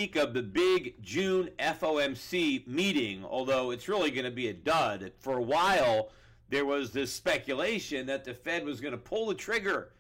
Of the big June FOMC meeting, although it's really going to be a dud. For a while, there was this speculation that the Fed was going to pull the trigger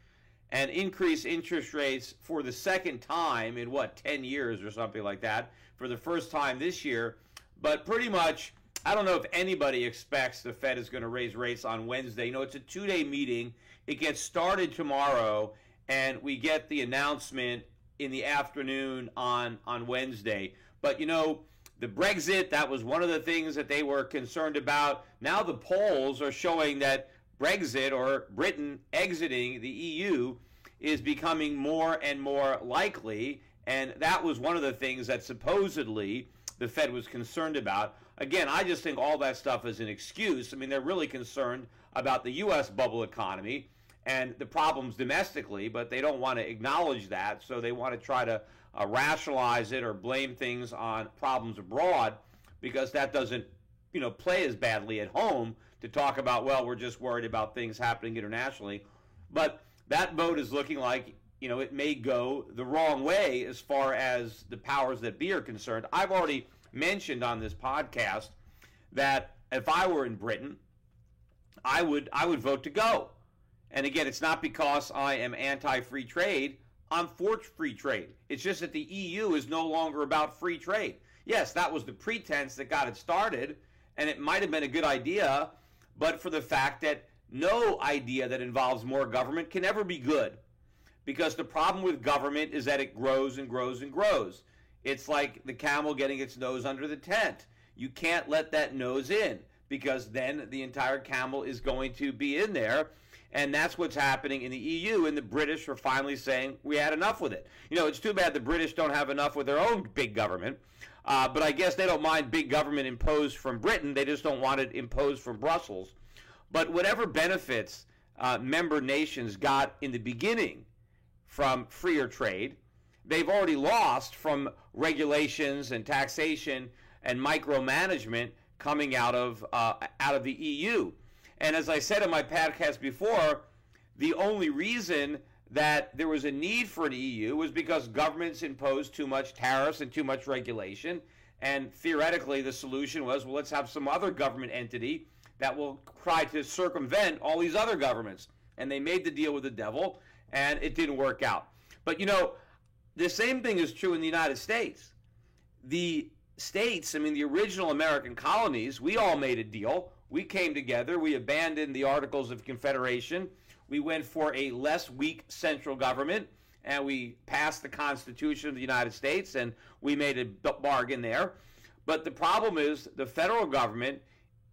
and increase interest rates for the second time in 10 years or something like that, for the first time this year. But pretty much, I don't know if anybody expects the Fed is going to raise rates on Wednesday. It's a 2-day meeting. It gets started tomorrow, and we get the announcement in the afternoon on Wednesday. But the Brexit, that was one of the things that they were concerned about. Now the polls are showing that Brexit, or Britain exiting the EU, is becoming more and more likely, and that was one of the things that supposedly the Fed was concerned about. Again, I just think all that stuff is an excuse. They're really concerned about the U.S. bubble economy and the problems domestically, but they don't want to acknowledge that, so they want to try to rationalize it or blame things on problems abroad, because that doesn't play as badly at home to talk about, well, we're just worried about things happening internationally. But that vote is looking like it may go the wrong way as far as the powers that be are concerned. I've already mentioned on this podcast that if I were in Britain, I would vote to go. And again, it's not because I am anti-free trade. I'm for free trade. It's just that the EU is no longer about free trade. Yes, that was the pretense that got it started, and it might have been a good idea, but for the fact that no idea that involves more government can ever be good. Because the problem with government is that it grows and grows and grows. It's like the camel getting its nose under the tent. You can't let that nose in, because then the entire camel is going to be in there. And that's what's happening in the EU, and the British are finally saying, we had enough with it. It's too bad the British don't have enough with their own big government, but I guess they don't mind big government imposed from Britain. They just don't want it imposed from Brussels. But whatever benefits member nations got in the beginning from freer trade, they've already lost from regulations and taxation and micromanagement coming out of the EU. And as I said in my podcast before, the only reason that there was a need for an EU was because governments imposed too much tariffs and too much regulation. And theoretically, the solution was, well, let's have some other government entity that will try to circumvent all these other governments. And they made the deal with the devil, and it didn't work out. But, the same thing is true in the United States. The states, the original American colonies, we all made a deal. We came together, we abandoned the Articles of Confederation, we went for a less weak central government, and we passed the Constitution of the United States, and we made a bargain there. But the problem is the federal government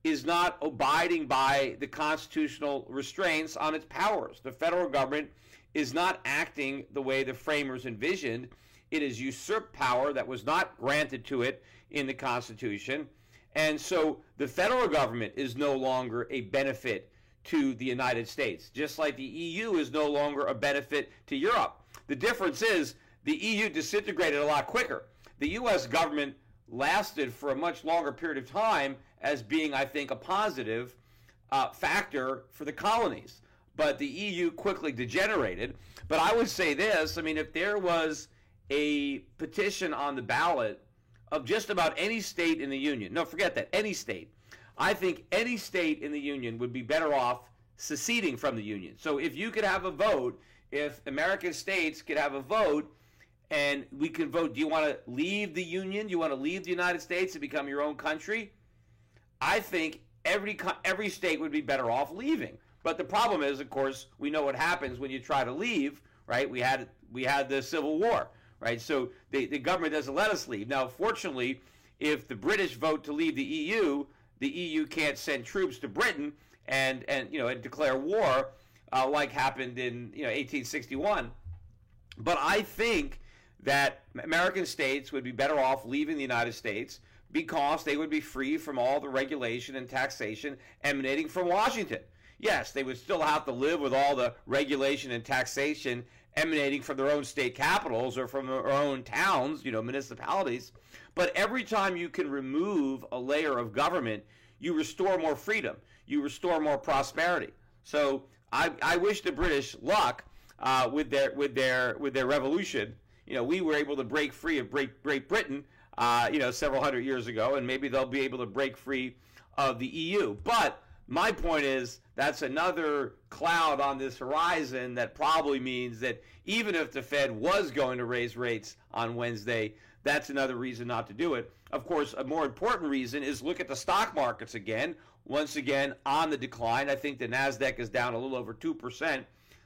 is not abiding by the constitutional restraints on its powers. The federal government is not acting the way the framers envisioned. It has usurped power that was not granted to it in the Constitution. And so the federal government is no longer a benefit to the United States, just like the EU is no longer a benefit to Europe. The difference is the EU disintegrated a lot quicker. The U.S. government lasted for a much longer period of time as being, I think, a positive factor for the colonies. But the EU quickly degenerated. But I would say this, if there was a petition on the ballot of just about any state in the Union. No, forget that, any state. I think any state in the Union would be better off seceding from the Union. So if you could have a vote, if American states could have a vote, and we could vote, do you want to leave the Union? Do you want to leave the United States and become your own country? I think every state would be better off leaving. But the problem is, of course, we know what happens when you try to leave, right? We had the Civil War. Right, so the government doesn't let us leave. Now, fortunately, if the British vote to leave the EU can't send troops to Britain and declare war, like happened in 1861. But I think that American states would be better off leaving the United States because they would be free from all the regulation and taxation emanating from Washington. Yes, they would still have to live with all the regulation and taxation emanating from their own state capitals or from their own towns, municipalities. But every time you can remove a layer of government, you restore more freedom. You restore more prosperity. So I wish the British luck with their revolution. we were able to break free of Great Britain, several hundred years ago, and maybe they'll be able to break free of the EU. But my point is that's another cloud on this horizon that probably means that even if the Fed was going to raise rates on Wednesday, that's another reason not to do it. Of course, a more important reason is look at the stock markets again. Once again, on the decline. I think the NASDAQ is down a little over 2%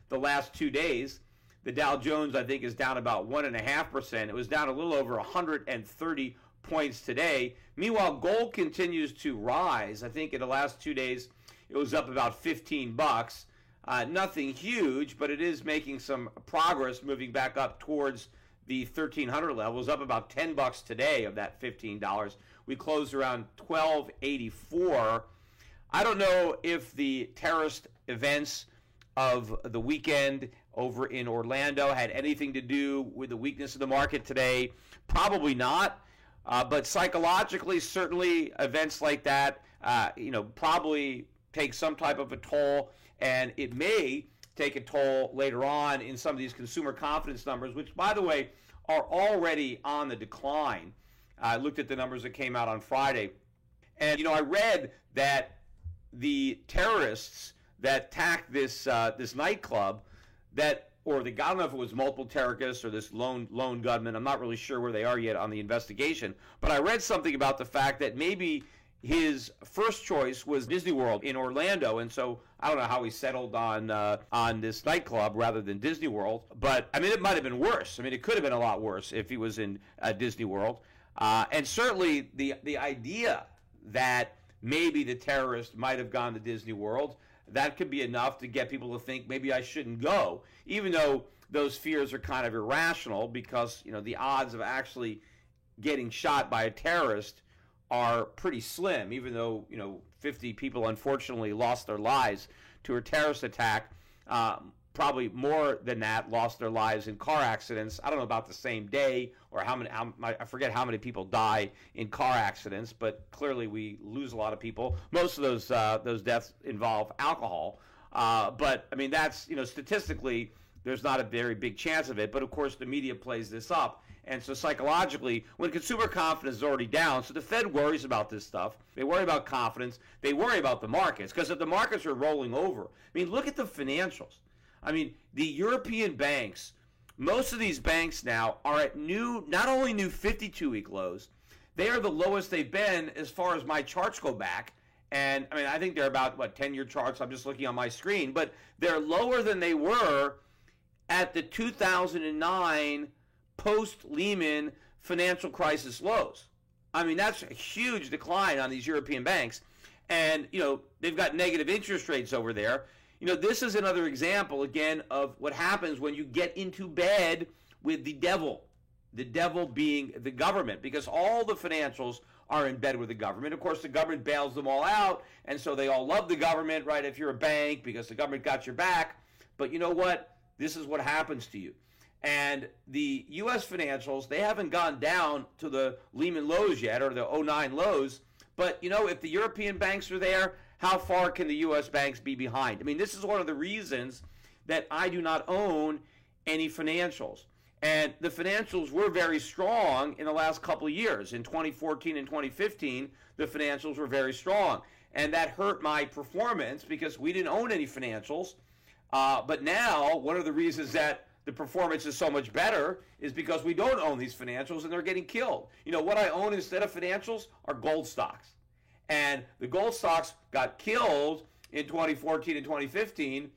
the last 2 days. The Dow Jones, I think, is down about 1.5%. It was down a little over 130 points today. Meanwhile, gold continues to rise. I think in the last 2 days, it was up about 15 bucks. Nothing huge, but it is making some progress moving back up towards the 1,300 levels, up about 10 bucks today of that $15. We closed around 1284. I don't know if the terrorist events of the weekend over in Orlando had anything to do with the weakness of the market today. Probably not. But psychologically, certainly events like that, probably take some type of a toll, and it may take a toll later on in some of these consumer confidence numbers, which, by the way, are already on the decline. I looked at the numbers that came out on Friday, and I read that the terrorists that attacked this nightclub, I don't know if it was multiple terrorists or this lone gunman. I'm not really sure where they are yet on the investigation, but I read something about the fact that maybe his first choice was Disney World in Orlando, and so I don't know how he settled on this nightclub rather than Disney World. But I mean, it might have been worse. I mean, it could have been a lot worse if he was in Disney World. And certainly the idea that maybe the terrorist might have gone to Disney World, that could be enough to get people to think maybe I shouldn't go, even though those fears are kind of irrational because the odds of actually getting shot by a terrorist are pretty slim, even though 50 people unfortunately lost their lives to a terrorist attack. Probably more than that lost their lives in car accidents. I don't know about the same day or how many. I forget how many people die in car accidents, but clearly we lose a lot of people. Most of those deaths involve alcohol. But I mean, that's statistically there's not a very big chance of it. But of course, the media plays this up. And so psychologically, when consumer confidence is already down, so the Fed worries about this stuff. They worry about confidence. They worry about the markets, because if the markets are rolling over, I mean, look at the financials. I mean, the European banks, most of these banks now are at not only new 52-week lows, they are the lowest they've been as far as my charts go back. And I mean, I think they're about, 10-year charts. I'm just looking on my screen, but they're lower than they were at the 2009 post-Lehman financial crisis lows. I mean, that's a huge decline on these European banks. And, they've got negative interest rates over there. This is another example, again, of what happens when you get into bed with the devil being the government, because all the financials are in bed with the government. Of course, the government bails them all out, and so they all love the government, right, if you're a bank, because the government got your back. But you know what? This is what happens to you. And the U.S. financials, they haven't gone down to the Lehman lows yet, or the 09 lows. But, if the European banks are there, how far can the U.S. banks be behind? I mean, this is one of the reasons that I do not own any financials. And the financials were very strong in the last couple of years. In 2014 and 2015, the financials were very strong. And that hurt my performance because we didn't own any financials. But now, one of the reasons that the performance is so much better is because we don't own these financials and they're getting killed. What I own instead of financials are gold stocks. And the gold stocks got killed in 2014 and 2015,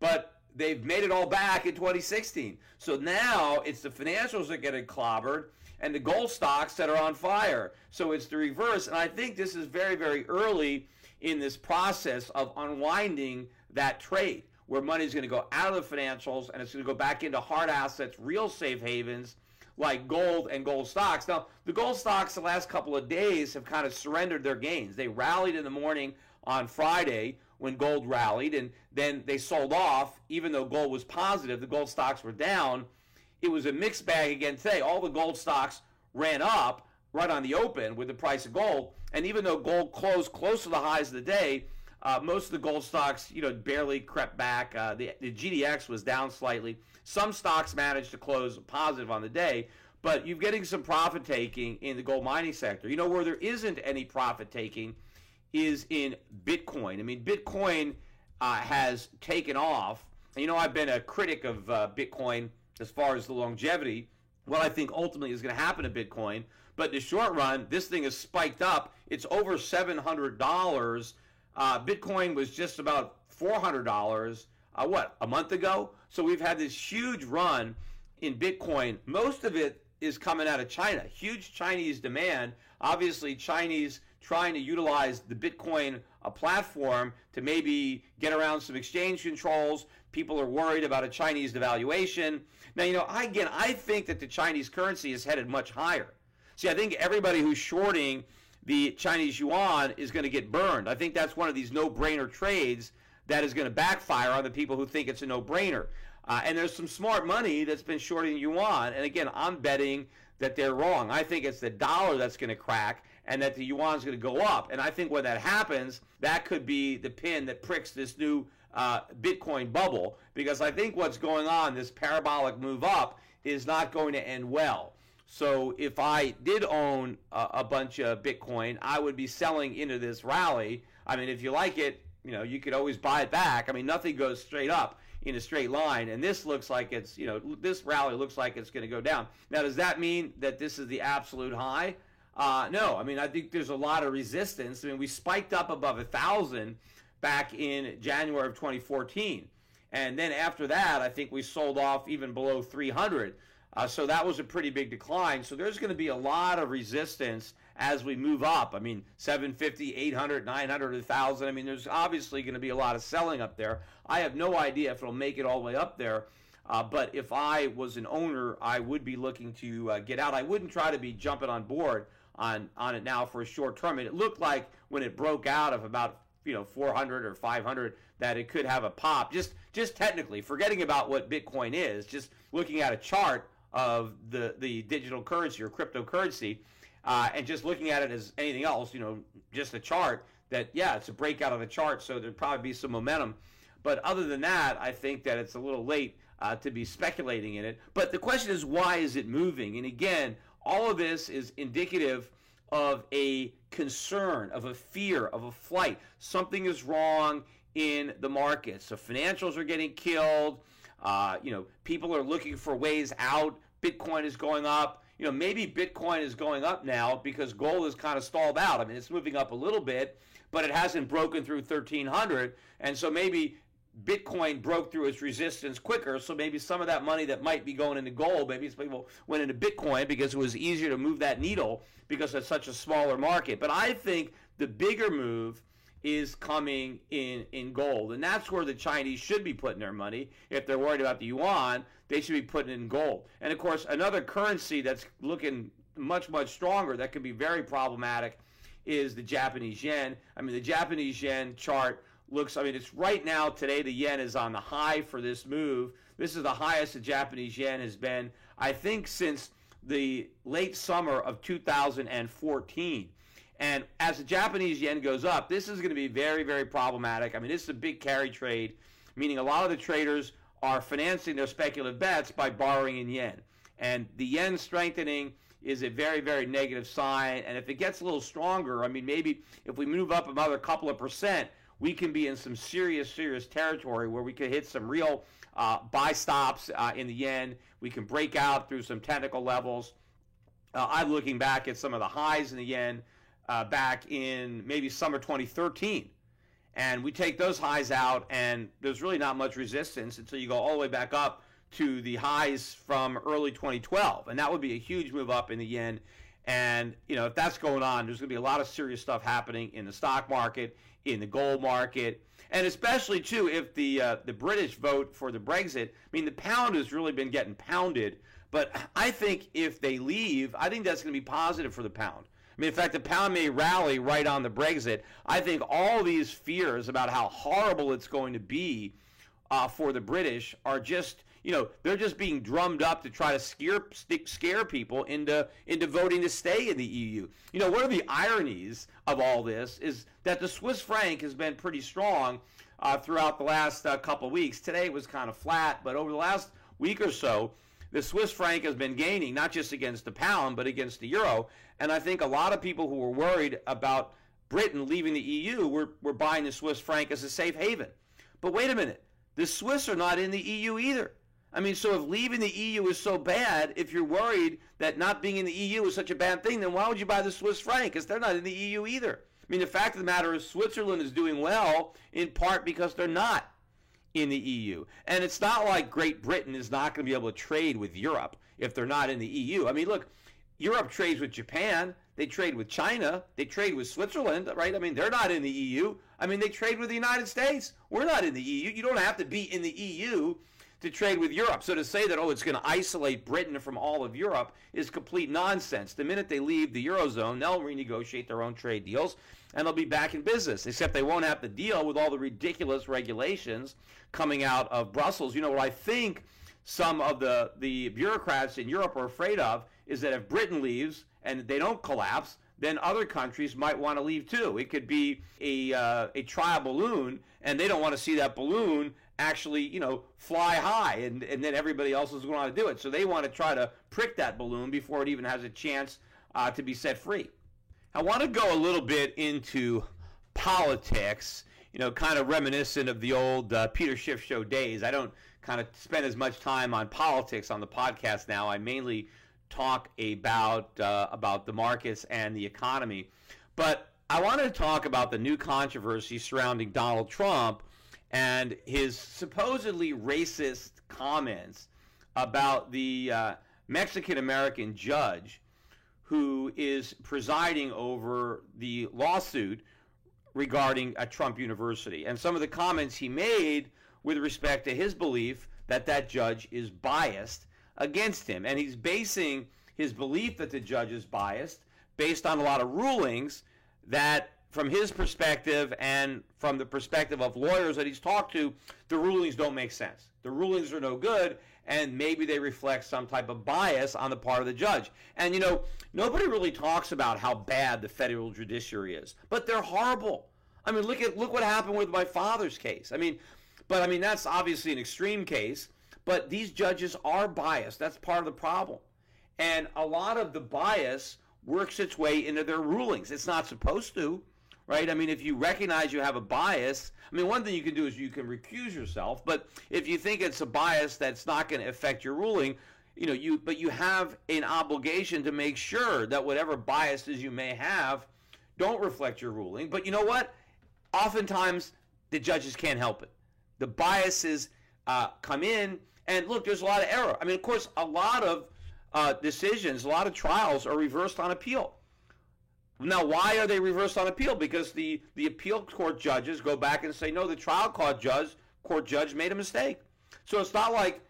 but they've made it all back in 2016. So now it's the financials that get clobbered and the gold stocks that are on fire. So it's the reverse. And I think this is very, very early in this process of unwinding that trade, where money is going to go out of the financials and it's going to go back into hard assets, real safe havens like gold and gold stocks. Now, the gold stocks the last couple of days have kind of surrendered their gains. They rallied in the morning on Friday when gold rallied, and then they sold off. Even though gold was positive, the gold stocks were down. It was a mixed bag again today. All the gold stocks ran up right on the open with the price of gold, and even though gold closed close to the highs of the day, Most of the gold stocks, barely crept back. The GDX was down slightly. Some stocks managed to close positive on the day, but you're getting some profit taking in the gold mining sector. Where there isn't any profit taking is in Bitcoin. I mean, Bitcoin has taken off. I've been a critic of Bitcoin as far as the longevity, what I think ultimately is going to happen to Bitcoin. But in the short run, this thing has spiked up. It's over $700. Bitcoin was just about $400, a month ago? So we've had this huge run in Bitcoin. Most of it is coming out of China. Huge Chinese demand. Obviously, Chinese trying to utilize the Bitcoin platform to maybe get around some exchange controls. People are worried about a Chinese devaluation. Now, I think that the Chinese currency is headed much higher. See, I think everybody who's shorting the Chinese yuan is going to get burned. I think that's one of these no-brainer trades that is going to backfire on the people who think it's a no-brainer. And there's some smart money that's been shorting yuan. And again, I'm betting that they're wrong. I think it's the dollar that's going to crack and that the yuan is going to go up. And I think when that happens, that could be the pin that pricks this new Bitcoin bubble. Because I think what's going on, this parabolic move up, is not going to end well. So if I did own a bunch of Bitcoin, I would be selling into this rally. I mean, if you like it, you could always buy it back. I mean, nothing goes straight up in a straight line, and this looks like it's, this rally looks like it's going to go down. Now, does that mean that this is the absolute high? No. I mean, I think there's a lot of resistance. I mean, we spiked up above 1,000 back in January of 2014, and then after that, I think we sold off even below 300. So that was a pretty big decline. So there's going to be a lot of resistance as we move up. I mean, 750, 800, 900, 1,000. I mean, there's obviously going to be a lot of selling up there. I have no idea if it'll make it all the way up there. But if I was an owner, I would be looking to get out. I wouldn't try to be jumping on board on it now for a short term. And it looked like when it broke out of about 400 or 500 that it could have a pop. Just technically, forgetting about what Bitcoin is, just looking at a chart of the digital currency or cryptocurrency, and just looking at it as anything else, just a chart that, yeah, it's a breakout of the chart, so there'd probably be some momentum. But other than that, I think that it's a little late to be speculating in it. But the question is, why is it moving? And again, all of this is indicative of a concern, of a fear, of a flight. Something is wrong in the market. So financials are getting killed. People are looking for ways out. Bitcoin is going up. Maybe Bitcoin is going up now because gold is kind of stalled out. I mean, it's moving up a little bit, but it hasn't broken through 1,300. And so maybe Bitcoin broke through its resistance quicker. So maybe some of that money that might be going into gold, maybe some people went into Bitcoin because it was easier to move that needle because it's such a smaller market. But I think the bigger move is coming in gold. And that's where the Chinese should be putting their money. If they're worried about the yuan, they should be putting it in gold. And of course, another currency that's looking much, much stronger that could be very problematic is the Japanese yen. I mean, the Japanese yen chart looks, it's right now, today the yen is on the high for this move. This is the highest the Japanese yen has been, I think, since the late summer of 2014. And as the Japanese yen goes up, this is going to be very, very problematic. I mean, this is a big carry trade, meaning a lot of the traders are financing their speculative bets by borrowing in yen. And the yen strengthening is a very, very negative sign. And if it gets a little stronger, maybe if we move up another couple of percent, we can be in some serious, serious territory where we could hit some real buy stops in the yen. We can break out through some technical levels. I'm looking back at some of the highs in the yen back in maybe summer 2013. And we take those highs out, and there's really not much resistance until you go all the way back up to the highs from early 2012. And that would be a huge move up in the yen. And, if that's going on, there's going to be a lot of serious stuff happening in the stock market, in the gold market, and especially, too, if the British vote for the Brexit. The pound has really been getting pounded. But I think if they leave, I think that's going to be positive for the pound. In fact, the pound may rally right on the Brexit. I think all these fears about how horrible it's going to be for the British are just, they're just being drummed up to try to scare people into voting to stay in the EU. One of the ironies of all this is that the Swiss franc has been pretty strong throughout the last couple of weeks. Today it was kind of flat, but over the last week or so, the Swiss franc has been gaining, not just against the pound, but against the euro. And I think a lot of people who were worried about Britain leaving the EU were buying the Swiss franc as a safe haven. But wait a minute, the Swiss are not in the EU either. I mean, so if leaving the EU is so bad, if you're worried that not being in the EU is such a bad thing, then why would you buy the Swiss franc? Because they're not in the EU either. I mean, the fact of the matter is Switzerland is doing well in part because they're not in the EU. And it's not like Great Britain is not going to be able to trade with Europe if they're not in the EU. I mean, look, Europe trades with Japan. They trade with China. They trade with Switzerland, right? I mean, they're not in the EU. I mean, they trade with the United States. We're not in the EU. You don't have to be in the EU to trade with Europe. So to say that, it's going to isolate Britain from all of Europe is complete nonsense. The minute they leave the Eurozone, they'll renegotiate their own trade deals, and they'll be back in business, except they won't have to deal with all the ridiculous regulations coming out of Brussels. What I think some of the bureaucrats in Europe are afraid of is that if Britain leaves and they don't collapse, then other countries might want to leave too. It could be a trial balloon, and they don't want to see that balloon actually, fly high, and then everybody else is going to do it. So they want to try to prick that balloon before it even has a chance to be set free. I want to go a little bit into politics, kind of reminiscent of the old Peter Schiff Show days. I don't kind of spend as much time on politics on the podcast now. I mainly talk about the markets and the economy. But I wanted to talk about the new controversy surrounding Donald Trump and his supposedly racist comments about the Mexican-American judge who is presiding over the lawsuit regarding a Trump University, and some of the comments he made with respect to his belief that that judge is biased against him. And he's basing his belief that the judge is biased based on a lot of rulings that, from his perspective and from the perspective of lawyers that he's talked to, the rulings don't make sense. The rulings are no good, and maybe they reflect some type of bias on the part of the judge. And, nobody really talks about how bad the federal judiciary is, but they're horrible. I mean, look what happened with my father's case. But that's obviously an extreme case, but these judges are biased. That's part of the problem. And a lot of the bias works its way into their rulings. It's not supposed to, right? If you recognize you have a bias, one thing you can do is you can recuse yourself, but if you think it's a bias that's not going to affect your ruling, but you have an obligation to make sure that whatever biases you may have don't reflect your ruling. But you know what? Oftentimes, the judges can't help it. The biases come in, and look, there's a lot of error. Of course, a lot of decisions, a lot of trials are reversed on appeal. Now, why are they reversed on appeal? Because the appeal court judges go back and say, no, the trial court judge made a mistake. So it's not like,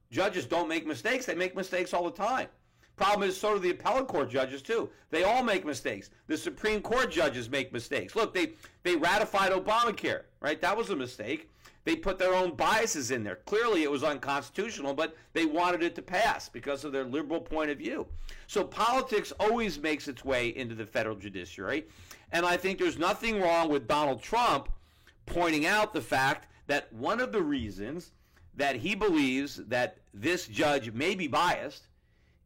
judges don't make mistakes. They make mistakes all the time. Problem is, so do the appellate court judges too. They all make mistakes. The Supreme Court judges make mistakes. Look, they ratified Obamacare, right? That was a mistake. They put their own biases in there. Clearly, it was unconstitutional, but they wanted it to pass because of their liberal point of view. So politics always makes its way into the federal judiciary, and I think there's nothing wrong with Donald Trump pointing out the fact that one of the reasons that he believes that this judge may be biased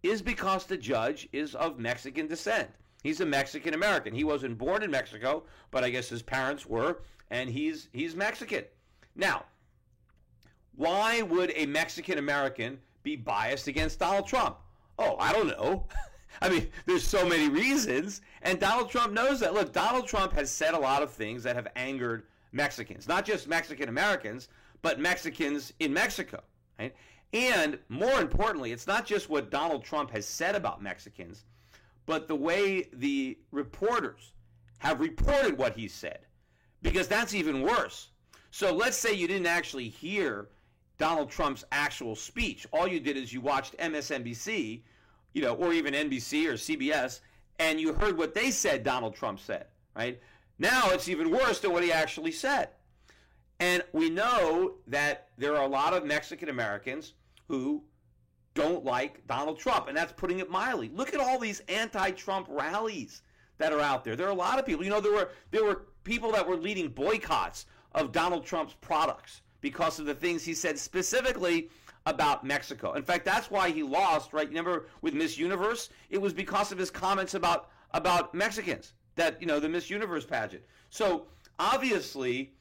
is because the judge is of Mexican descent. He's a Mexican American. He wasn't born in Mexico, but I guess his parents were, and he's Mexican. Now, why would a Mexican American be biased against Donald Trump? Oh, I don't know. There's so many reasons, and Donald Trump knows that. Look, Donald Trump has said a lot of things that have angered Mexicans, not just Mexican Americans, but Mexicans in Mexico, right? And more importantly, it's not just what Donald Trump has said about Mexicans, but the way the reporters have reported what he said, because that's even worse. So let's say you didn't actually hear Donald Trump's actual speech. All you did is you watched MSNBC, or even NBC or CBS, and you heard what they said Donald Trump said, right? Now it's even worse than what he actually said. And we know that there are a lot of Mexican Americans who don't like Donald Trump, and that's putting it mildly. Look at all these anti-Trump rallies that are out there. There are a lot of people. You know, there were people that were leading boycotts of Donald Trump's products because of the things he said specifically about Mexico. In fact, that's why he lost, right? Remember with Miss Universe? It was because of his comments about Mexicans, that, you know, the Miss Universe pageant. So obviously,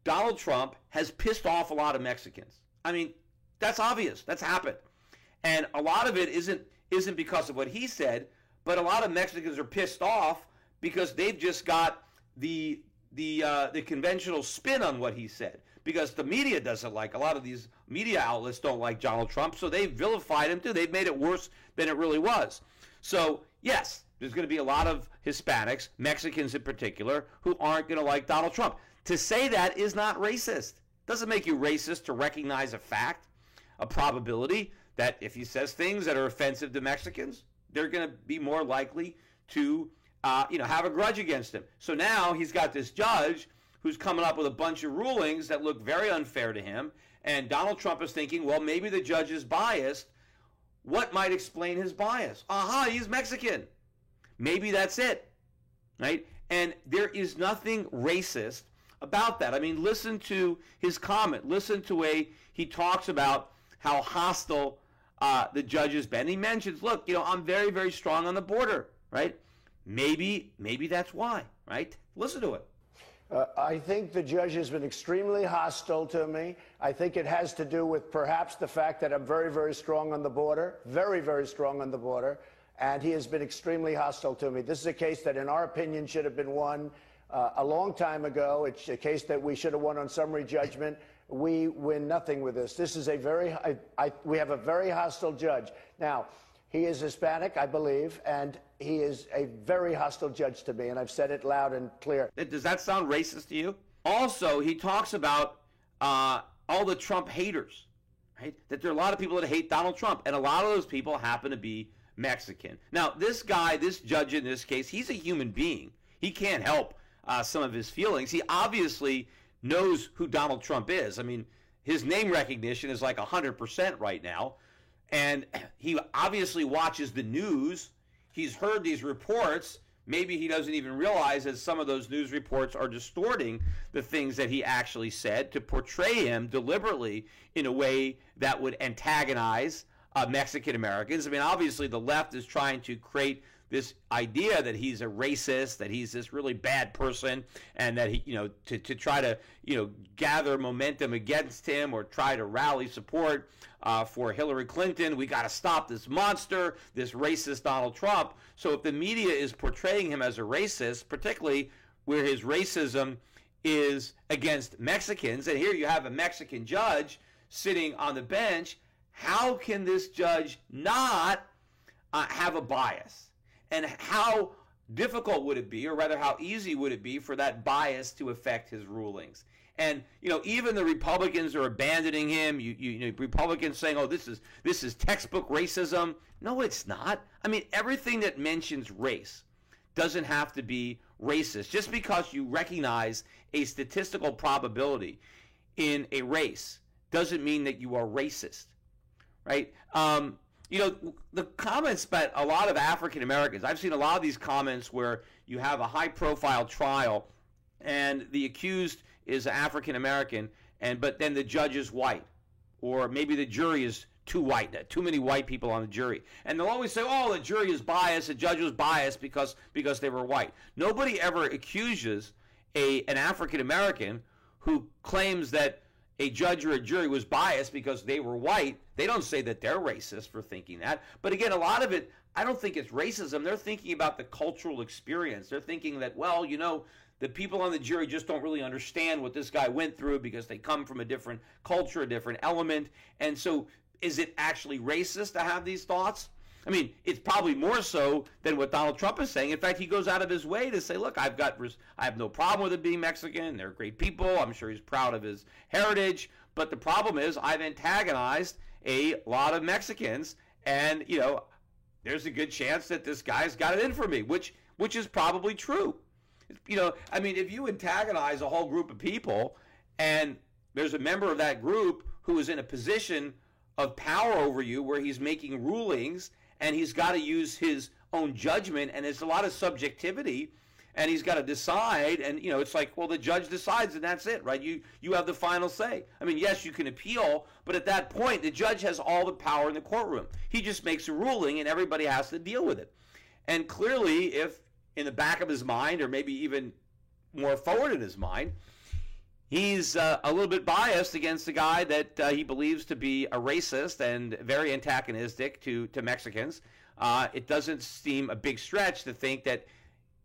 Donald Trump has pissed off a lot of Mexicans. I mean, that's obvious. That's happened. And a lot of it isn't because of what he said, but a lot of Mexicans are pissed off because they've just got the conventional spin on what he said. Because the media doesn't like, a lot of these media outlets don't like Donald Trump, so they vilified him too. They've made it worse than it really was. So yes, there's going to be a lot of Hispanics, Mexicans in particular, who aren't going to like Donald Trump. To say that is not racist. It doesn't make you racist to recognize a fact, a probability that if he says things that are offensive to Mexicans, they're going to be more likely to have a grudge against him. So now he's got this judge who's coming up with a bunch of rulings that look very unfair to him, and Donald Trump is thinking, well, maybe the judge is biased. What might explain his bias? Aha, he's Mexican. Maybe that's it, right? And there is nothing racist about that. I mean, listen to his comment. Listen to the way he talks about how hostile the judge has been. He mentions, look, I'm very, very strong on the border, right? Maybe that's why, right? Listen to it. I think the judge has been extremely hostile to me. I think it has to do with perhaps the fact that I'm very, very strong on the border, very, very strong on the border, and he has been extremely hostile to me. This is a case that, in our opinion, should have been won a long time ago. It's a case that we should have won on summary judgment. We win nothing with this. This is we have a very hostile judge. Now, he is Hispanic, I believe, and he is a very hostile judge to me, and I've said it loud and clear. Does that sound racist to you? Also, he talks about all the Trump haters, right? That there are a lot of people that hate Donald Trump, and a lot of those people happen to be Mexican. Now, this guy, this judge in this case, he's a human being. He can't help some of his feelings. He obviously knows who Donald Trump is. I mean, his name recognition is like 100% right now. And he obviously watches the news. He's heard these reports. Maybe he doesn't even realize that some of those news reports are distorting the things that he actually said to portray him deliberately in a way that would antagonize Mexican Americans. I mean, obviously the left is trying to create this idea that he's a racist, that he's this really bad person, and that he, to try to, gather momentum against him or try to rally support for Hillary Clinton. We got to stop this monster, this racist Donald Trump. So if the media is portraying him as a racist, particularly where his racism is against Mexicans, and here you have a Mexican judge sitting on the bench, how can this judge not have a bias? And how difficult would it be, or rather how easy would it be for that bias to affect his rulings? And, even the Republicans are abandoning him. Republicans saying, oh, this is textbook racism. No, it's not. I mean, everything that mentions race doesn't have to be racist. Just because you recognize a statistical probability in a race doesn't mean that you are racist, right? The comments by a lot of African Americans, I've seen a lot of these comments where you have a high-profile trial and the accused is African American, but then the judge is white, or maybe the jury is too white, too many white people on the jury. And they'll always say, oh, the jury is biased, the judge was biased because they were white. Nobody ever accuses an African American who claims that a judge or a jury was biased because they were white. They don't say that they're racist for thinking that. But again, a lot of it, I don't think it's racism. They're thinking about the cultural experience. They're thinking that, well, the people on the jury just don't really understand what this guy went through because they come from a different culture, a different element. And so is it actually racist to have these thoughts? I mean, it's probably more so than what Donald Trump is saying. In fact, he goes out of his way to say, look, I have no problem with it being Mexican. They're great people. I'm sure he's proud of his heritage. But the problem is I've antagonized a lot of Mexicans. And, there's a good chance that this guy's got it in for me, which is probably true. If you antagonize a whole group of people and there's a member of that group who is in a position of power over you where he's making rulings and he's got to use his own judgment, and there's a lot of subjectivity, and he's got to decide, and it's like, well, the judge decides and that's it, right? You have the final say. I mean, yes, you can appeal, but at that point the judge has all the power in the courtroom. He just makes a ruling and everybody has to deal with it. And clearly, if in the back of his mind, or maybe even more forward in his mind, he's a little bit biased against the guy that he believes to be a racist and very antagonistic to Mexicans, it doesn't seem a big stretch to think that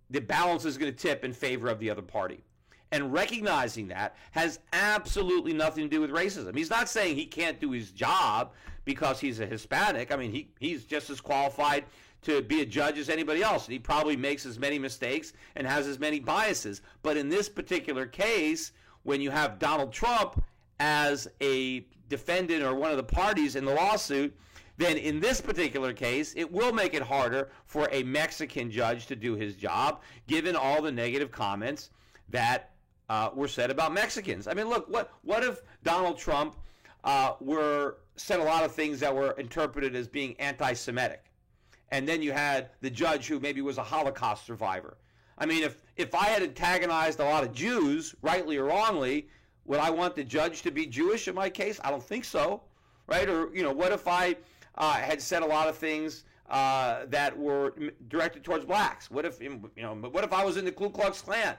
the balance is going to tip in favor of the other party. And recognizing that has absolutely nothing to do with racism. He's not saying he can't do his job because he's a Hispanic. I mean, he's just as qualified to be a judge as anybody else. And he probably makes as many mistakes and has as many biases. But in this particular case, when you have Donald Trump as a defendant or one of the parties in the lawsuit, then in this particular case, it will make it harder for a Mexican judge to do his job, given all the negative comments that were said about Mexicans. I mean, look, what if Donald Trump said a lot of things that were interpreted as being anti-Semitic, and then you had the judge who maybe was a Holocaust survivor? I mean, if I had antagonized a lot of Jews, rightly or wrongly, would I want the judge to be Jewish in my case? I don't think so, right? Or, what if I had said a lot of things that were directed towards blacks? What if I was in the Ku Klux Klan?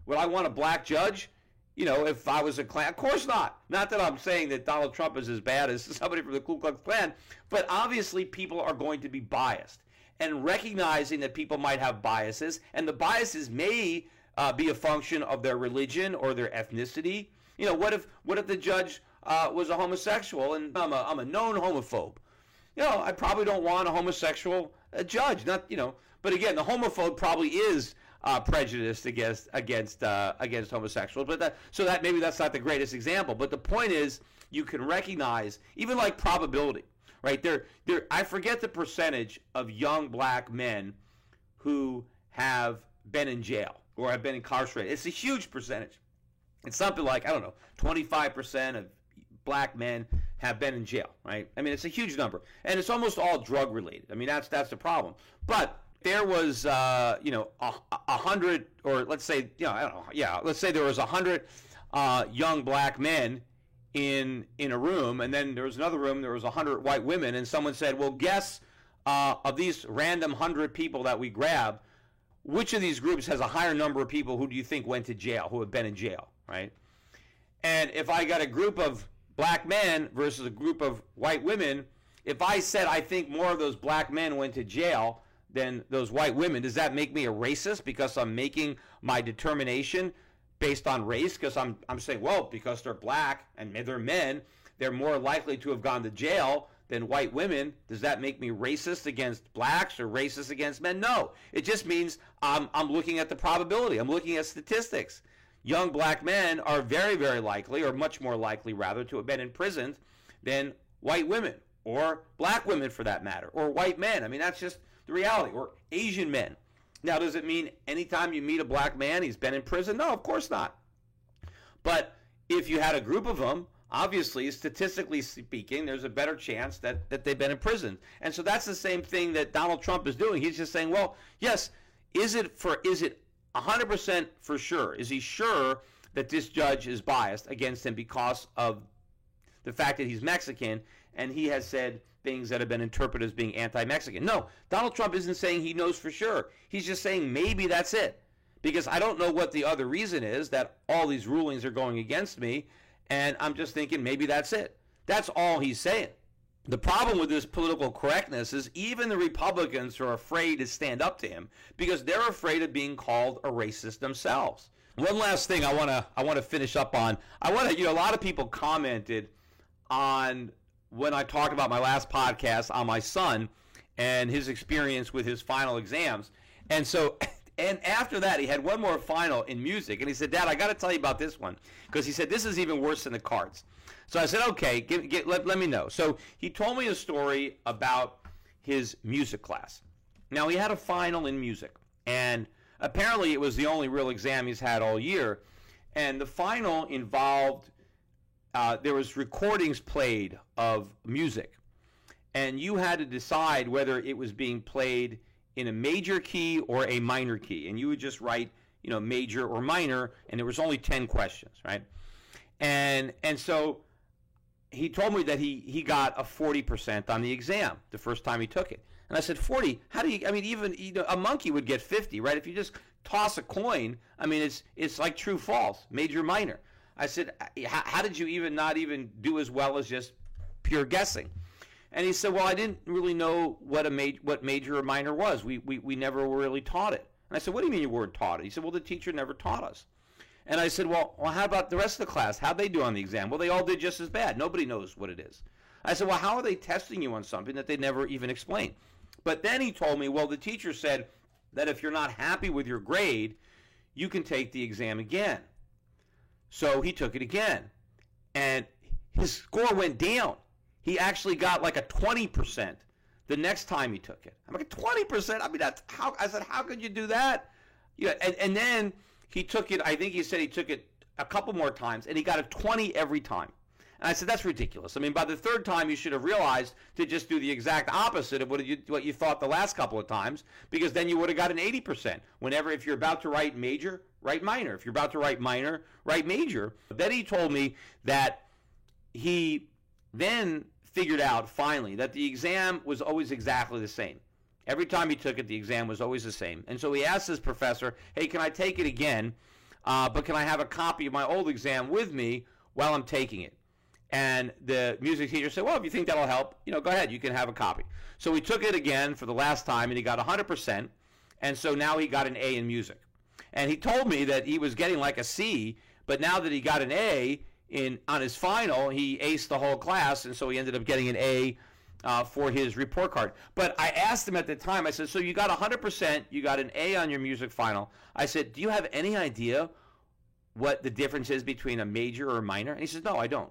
Would I want a black judge? If I was a Klan? Of course not. Not that I'm saying that Donald Trump is as bad as somebody from the Ku Klux Klan, but obviously people are going to be biased. And recognizing that people might have biases, and the biases may be a function of their religion or their ethnicity. What if the judge was a homosexual, and I'm a known homophobe? I probably don't want a homosexual judge. But again, the homophobe probably is prejudiced against homosexuals. But maybe that's not the greatest example. But the point is, you can recognize, even like probability, right? I forget the percentage of young black men who have been in jail or have been incarcerated. It's a huge percentage. It's something like, 25% of black men have been in jail, right? I mean, it's a huge number, and it's almost all drug related. I mean, that's the problem. But there was, 100, or let's say, let's say there was 100 young black men in a room, and then there was another room, there was 100 white women, and someone said, well, guess of these random 100 people that we grab, which of these groups has a higher number of people who do you think went to jail, who have been in jail, right? And if I got a group of black men versus a group of white women, if I said I think more of those black men went to jail than those white women, does that make me a racist because I'm making my determination based on race? Because I'm saying, well, because they're black and they're men, they're more likely to have gone to jail than white women. Does that make me racist against blacks or racist against men? No. It just means I'm looking at the probability. I'm looking at statistics. Young black men are very, very likely, or much more likely, rather, to have been imprisoned than white women, or black women for that matter, or white men. I mean, that's just the reality, or Asian men. Now, does it mean anytime you meet a black man, he's been in prison? No, of course not. But if you had a group of them, obviously, statistically speaking, there's a better chance that they've been in prison. And so that's the same thing that Donald Trump is doing. He's just saying, well, yes, is it 100% for sure? Is he sure that this judge is biased against him because of the fact that he's Mexican and he has said things that have been interpreted as being anti-Mexican? No, Donald Trump isn't saying he knows for sure. He's just saying maybe that's it. Because I don't know what the other reason is that all these rulings are going against me, and I'm just thinking maybe that's it. That's all he's saying. The problem with this political correctness is even the Republicans are afraid to stand up to him because they're afraid of being called a racist themselves. One last thing I want to finish up on. A lot of people commented on when I talked about my last podcast on my son and his experience with his final exams. And so, and after that, he had one more final in music. And he said, Dad, I got to tell you about this one. Because he said, this is even worse than the cards. So I said, okay, let me know. So he told me a story about his music class. Now, he had a final in music. And apparently it was the only real exam he's had all year. And the final involved there was recordings played of music, and you had to decide whether it was being played in a major key or a minor key, and you would just write, major or minor, and there was only 10 questions, right? And so he told me that he got a 40% on the exam the first time he took it. And I said, 40? How do you, even a monkey would get 50, right? If you just toss a coin, it's like true, false, major, minor. I said, how did you not even do as well as just pure guessing? And he said, well, I didn't really know what major or minor was. We never were really taught it. And I said, what do you mean you weren't taught it? He said, well, the teacher never taught us. And I said, well, how about the rest of the class? How'd they do on the exam? Well, they all did just as bad. Nobody knows what it is. I said, well, how are they testing you on something that they never even explained? But then he told me, well, the teacher said that if you're not happy with your grade, you can take the exam again. So he took it again, and his score went down. He actually got like a 20% the next time he took it. I'm like, 20%? That's how. I said, how could you do that? And then he took it, I think he said he took it a couple more times, and he got a 20 every time. And I said, that's ridiculous. By the third time, you should have realized to just do the exact opposite of what you thought the last couple of times, because then you would have got an 80%. If you're about to write major, write minor. If you're about to write minor, write major. Then he told me that he then figured out finally that the exam was always exactly the same. Every time he took it, the exam was always the same. And so he asked his professor, hey, can I take it again, but can I have a copy of my old exam with me while I'm taking it? And the music teacher said, well, if you think that'll help, go ahead, you can have a copy. So he took it again for the last time, and he got 100%, and so now he got an A in music. And he told me that he was getting like a C, but now that he got an A on his final, he aced the whole class, and so he ended up getting an A for his report card. But I asked him at the time, I said, so you got 100%, you got an A on your music final. I said, do you have any idea what the difference is between a major or a minor? And he says, no, I don't.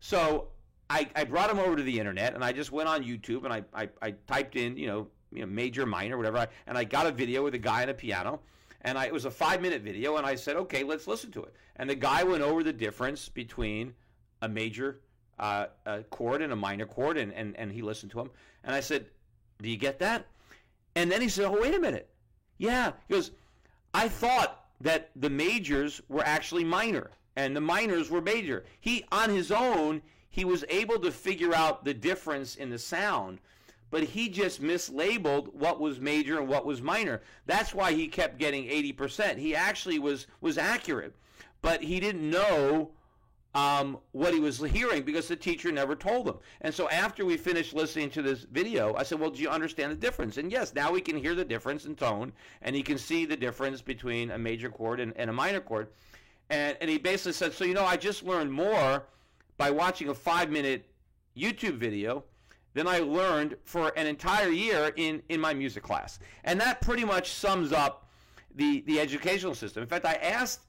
So I brought him over to the internet, and I just went on YouTube, and I typed in, major, minor, whatever, and I got a video with a guy on a piano, and it was a 5-minute video, and I said, okay, let's listen to it. And the guy went over the difference between a major chord and a minor chord, and he listened to him. And I said, do you get that? And then he said, oh, wait a minute. Yeah. He goes, I thought that the majors were actually minor, and the minors were major. He, on his own, he was able to figure out the difference in the sound, but he just mislabeled what was major and what was minor. That's why he kept getting 80%. He actually was accurate, but he didn't know what he was hearing because the teacher never told him. And so after we finished listening to this video, I said, well, do you understand the difference? And yes, now we can hear the difference in tone, and he can see the difference between a major chord and a minor chord. And he basically said, so, I just learned more by watching a 5-minute YouTube video than I learned for an entire year in my music class. And that pretty much sums up the educational system. In fact, I asked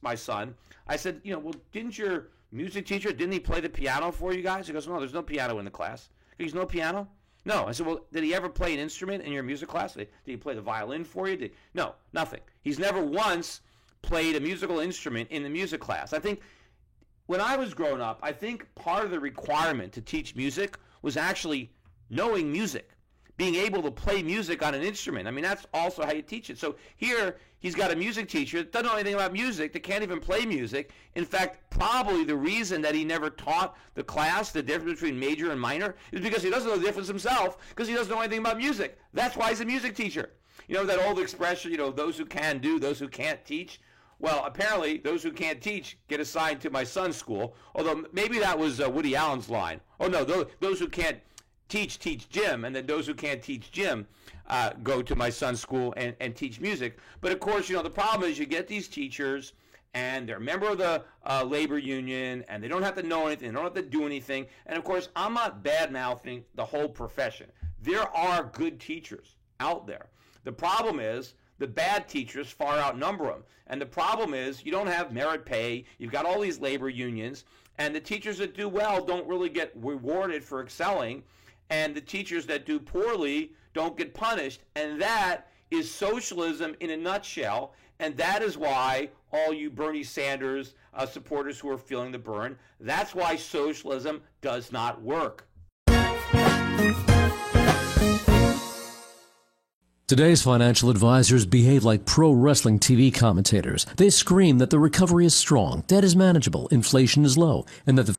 my son, I said, well, didn't your music teacher, didn't he play the piano for you guys? He goes, no, there's no piano in the class. He goes, no piano? No. I said, well, did he ever play an instrument in your music class? Did he play the violin for you? No, nothing. He's never once played a musical instrument in the music class. I think when I was growing up, I think part of the requirement to teach music was actually knowing music, being able to play music on an instrument. That's also how you teach it. So here, he's got a music teacher that doesn't know anything about music, that can't even play music. In fact, probably the reason that he never taught the class the difference between major and minor is because he doesn't know the difference himself, because he doesn't know anything about music. That's why he's a music teacher. That old expression, those who can do, those who can't teach. Well, apparently, those who can't teach get assigned to my son's school, although maybe that was Woody Allen's line. Oh, no, those who can't teach Jim, and then those who can't teach Jim go to my son's school and teach music. But, of course, the problem is you get these teachers, and they're a member of the labor union, and they don't have to know anything, they don't have to do anything. And, of course, I'm not bad-mouthing the whole profession. There are good teachers out there. The problem is the bad teachers far outnumber them. And the problem is you don't have merit pay. You've got all these labor unions. And the teachers that do well don't really get rewarded for excelling. And the teachers that do poorly don't get punished. And that is socialism in a nutshell. And that is why all you Bernie Sanders supporters who are feeling the burn, that's why socialism does not work. Today's financial advisors behave like pro wrestling TV commentators. They scream that the recovery is strong, debt is manageable, inflation is low, and that the